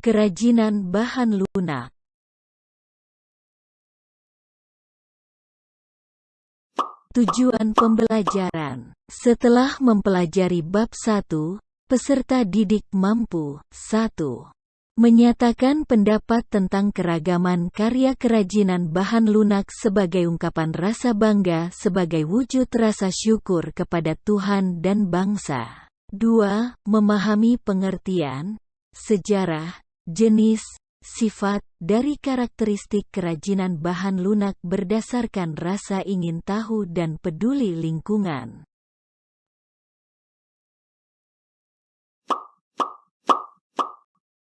Kerajinan bahan lunak. Tujuan pembelajaran. Setelah mempelajari bab 1, peserta didik mampu 1. Menyatakan pendapat tentang keragaman karya kerajinan bahan lunak sebagai ungkapan rasa bangga sebagai wujud rasa syukur kepada Tuhan dan bangsa. 2. Memahami pengertian, sejarah, jenis, sifat, dari karakteristik kerajinan bahan lunak berdasarkan rasa ingin tahu dan peduli lingkungan.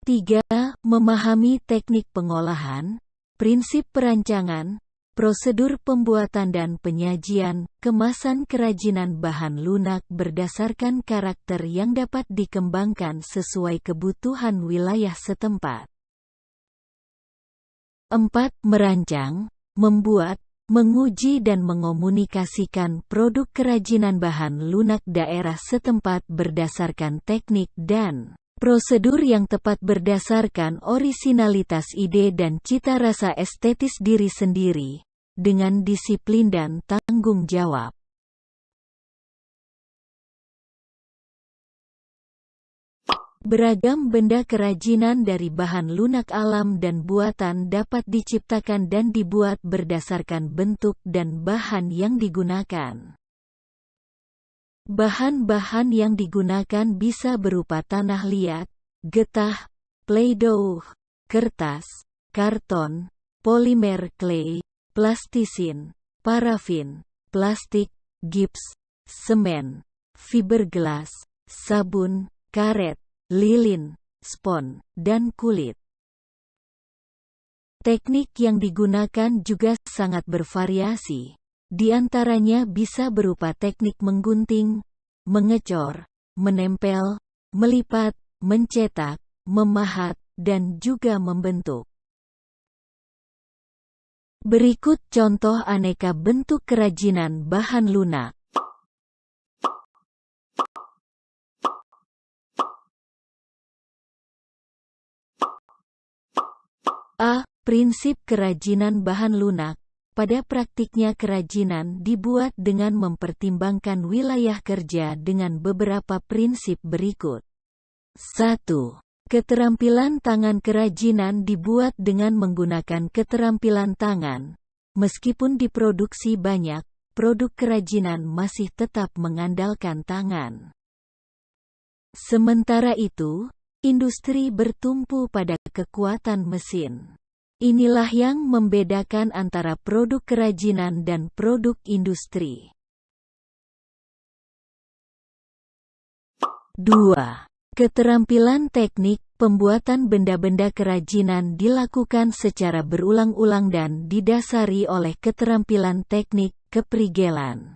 3. Memahami teknik pengolahan, prinsip perancangan, prosedur pembuatan dan penyajian, kemasan kerajinan bahan lunak berdasarkan karakter yang dapat dikembangkan sesuai kebutuhan wilayah setempat. 4. Merancang, membuat, menguji dan mengomunikasikan produk kerajinan bahan lunak daerah setempat berdasarkan teknik dan prosedur yang tepat berdasarkan orisinalitas ide dan cita rasa estetis diri sendiri, dengan disiplin dan tanggung jawab. Beragam benda kerajinan dari bahan lunak alam dan buatan dapat diciptakan dan dibuat berdasarkan bentuk dan bahan yang digunakan. Bahan-bahan yang digunakan bisa berupa tanah liat, getah, play-doh, kertas, karton, polimer clay, plastisin, parafin, plastik, gips, semen, fiberglass, sabun, karet, lilin, spon, dan kulit. Teknik yang digunakan juga sangat bervariasi. Di antaranya bisa berupa teknik menggunting, mengecor, menempel, melipat, mencetak, memahat, dan juga membentuk. Berikut contoh aneka bentuk kerajinan bahan lunak. A. Prinsip kerajinan bahan lunak. Pada praktiknya kerajinan dibuat dengan mempertimbangkan wilayah kerja dengan beberapa prinsip berikut. 1. Keterampilan tangan. Kerajinan dibuat dengan menggunakan keterampilan tangan. Meskipun diproduksi banyak, produk kerajinan masih tetap mengandalkan tangan. Sementara itu, industri bertumpu pada kekuatan mesin. Inilah yang membedakan antara produk kerajinan dan produk industri. 2. Keterampilan teknik. Pembuatan benda-benda kerajinan dilakukan secara berulang-ulang dan didasari oleh keterampilan teknik keprigelan.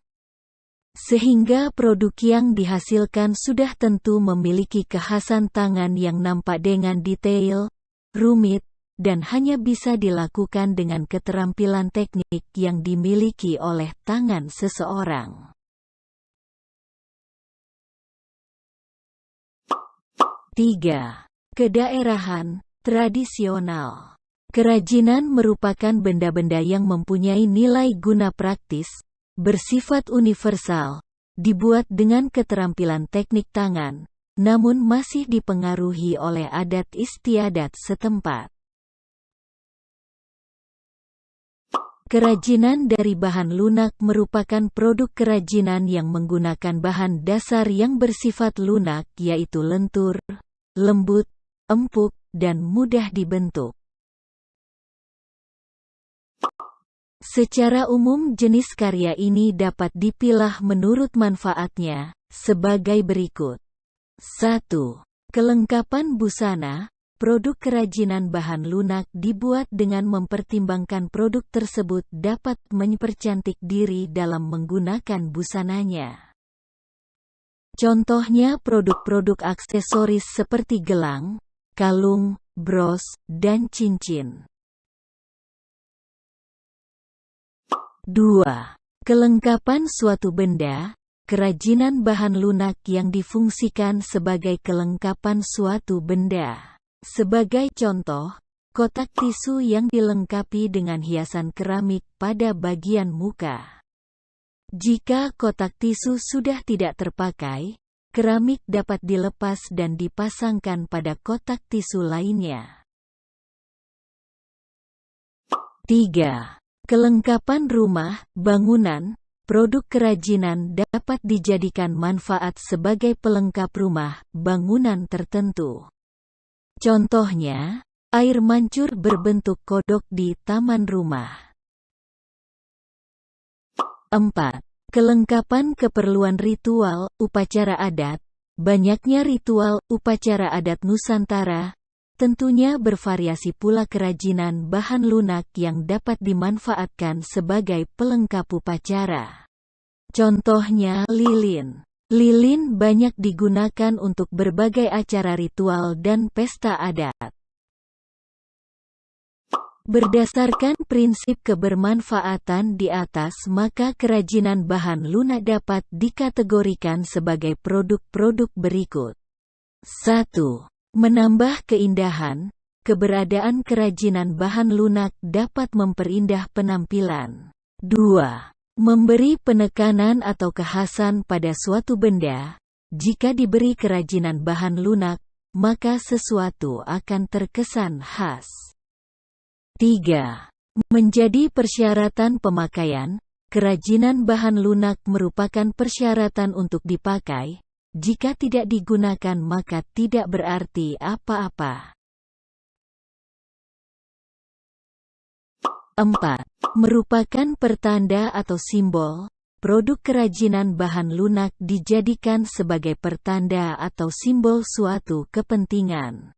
Sehingga produk yang dihasilkan sudah tentu memiliki kekhasan tangan yang nampak dengan detail, rumit, dan hanya bisa dilakukan dengan keterampilan teknik yang dimiliki oleh tangan seseorang. 3. Kedaerahan, tradisional. Kerajinan merupakan benda-benda yang mempunyai nilai guna praktis, bersifat universal, dibuat dengan keterampilan teknik tangan, namun masih dipengaruhi oleh adat istiadat setempat. Kerajinan dari bahan lunak merupakan produk kerajinan yang menggunakan bahan dasar yang bersifat lunak, yaitu lentur, lembut, empuk, dan mudah dibentuk. Secara umum jenis karya ini dapat dipilah menurut manfaatnya, sebagai berikut. 1. Kelengkapan busana. Produk kerajinan bahan lunak dibuat dengan mempertimbangkan produk tersebut dapat mempercantik diri dalam menggunakan busananya. Contohnya produk-produk aksesoris seperti gelang, kalung, bros, dan cincin. 2. Kelengkapan suatu benda. Kerajinan bahan lunak yang difungsikan sebagai kelengkapan suatu benda. Sebagai contoh, kotak tisu yang dilengkapi dengan hiasan keramik pada bagian muka. Jika kotak tisu sudah tidak terpakai, keramik dapat dilepas dan dipasangkan pada kotak tisu lainnya. 3. Kelengkapan rumah, bangunan, produk kerajinan dapat dijadikan manfaat sebagai pelengkap rumah, bangunan tertentu. Contohnya, air mancur berbentuk kodok di taman rumah. 4. Kelengkapan keperluan ritual, upacara adat. Banyaknya ritual, upacara adat Nusantara, tentunya bervariasi pula kerajinan bahan lunak yang dapat dimanfaatkan sebagai pelengkap upacara. Contohnya lilin. Lilin banyak digunakan untuk berbagai acara ritual dan pesta adat. Berdasarkan prinsip kebermanfaatan di atas, maka kerajinan bahan lunak dapat dikategorikan sebagai produk-produk berikut. 1. Menambah keindahan. Keberadaan kerajinan bahan lunak dapat memperindah penampilan. 2. Memberi penekanan atau kekhasan pada suatu benda. Jika diberi kerajinan bahan lunak, maka sesuatu akan terkesan khas. 3. Menjadi persyaratan pemakaian. Kerajinan bahan lunak merupakan persyaratan untuk dipakai. Jika tidak digunakan maka tidak berarti apa-apa. 4. Merupakan pertanda atau simbol. Produk kerajinan bahan lunak dijadikan sebagai pertanda atau simbol suatu kepentingan.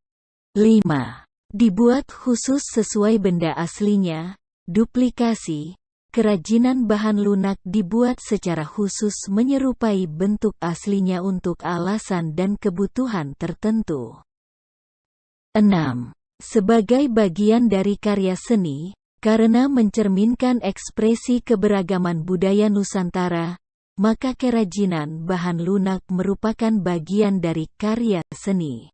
5. Dibuat khusus sesuai benda aslinya. Duplikasi. Kerajinan bahan lunak dibuat secara khusus menyerupai bentuk aslinya untuk alasan dan kebutuhan tertentu. 6. Sebagai bagian dari karya seni, karena mencerminkan ekspresi keberagaman budaya Nusantara, maka kerajinan bahan lunak merupakan bagian dari karya seni.